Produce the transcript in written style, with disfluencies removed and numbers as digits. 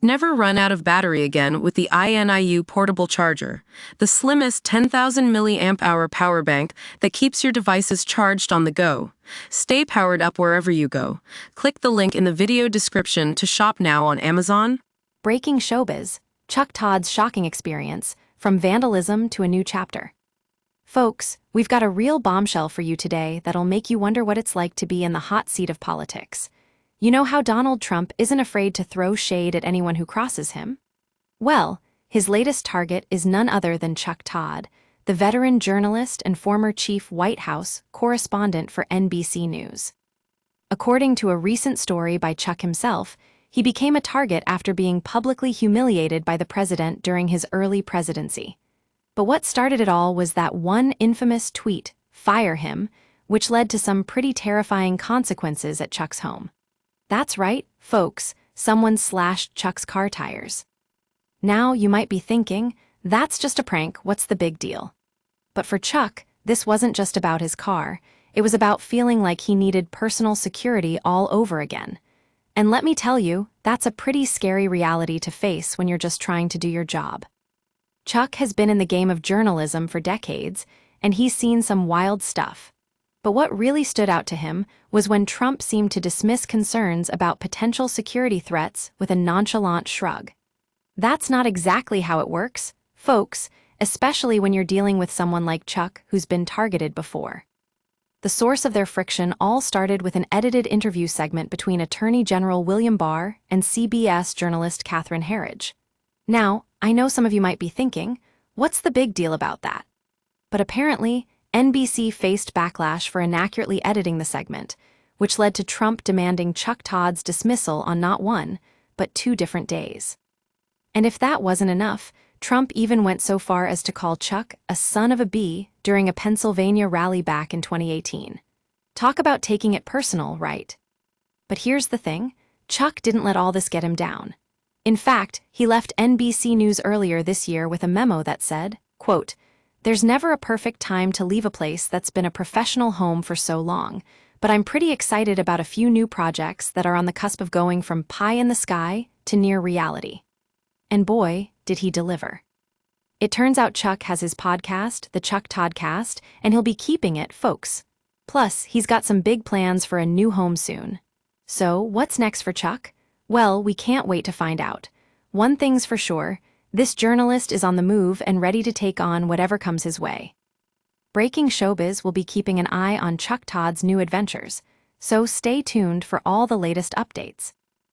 Never run out of battery again with the INIU portable charger, the slimmest 10,000 milliamp hour power bank that keeps your devices charged on the go. Stay powered up wherever you go. Click the link in the video description to shop now on Amazon. Breaking showbiz, Chuck Todd's shocking experience, from vandalism to a new chapter. Folks, we've got a real bombshell for you today that'll make you wonder what it's like to be in the hot seat of politics. You know how Donald Trump isn't afraid to throw shade at anyone who crosses him? Well, his latest target is none other than Chuck Todd, the veteran journalist and former chief White House correspondent for NBC News. According to a recent story by Chuck himself, he became a target after being publicly humiliated by the president during his early presidency. But what started it all was that one infamous tweet, "Fire him," which led to some pretty terrifying consequences at Chuck's home. That's right, folks, someone slashed Chuck's car tires. Now you might be thinking, that's just a prank, what's the big deal? But for Chuck, this wasn't just about his car, it was about feeling like he needed personal security all over again. And let me tell you, that's a pretty scary reality to face when you're just trying to do your job. Chuck has been in the game of journalism for decades, and he's seen some wild stuff. But what really stood out to him was when Trump seemed to dismiss concerns about potential security threats with a nonchalant shrug. That's not exactly how it works, folks, especially when you're dealing with someone like Chuck who's been targeted before. The source of their friction all started with an edited interview segment between Attorney General William Barr and CBS journalist Catherine Herridge. Now, I know some of you might be thinking, what's the big deal about that? But apparently, NBC faced backlash for inaccurately editing the segment, which led to Trump demanding Chuck Todd's dismissal on not one, but 2 different days. And if that wasn't enough, Trump even went so far as to call Chuck a son of a bee during a Pennsylvania rally back in 2018. Talk about taking it personal, right? But here's the thing, Chuck didn't let all this get him down. In fact, he left NBC News earlier this year with a memo that said, quote, "There's never a perfect time to leave a place that's been a professional home for so long, but I'm pretty excited about a few new projects that are on the cusp of going from pie in the sky to near reality." And boy, did he deliver. It turns out Chuck has his podcast, the Chuck Todd Cast, and he'll be keeping it, folks. Plus, he's got some big plans for a new home soon. So, what's next for Chuck? Well, we can't wait to find out. One thing's for sure, this journalist is on the move and ready to take on whatever comes his way. Breaking Showbiz will be keeping an eye on Chuck Todd's new adventures, so stay tuned for all the latest updates.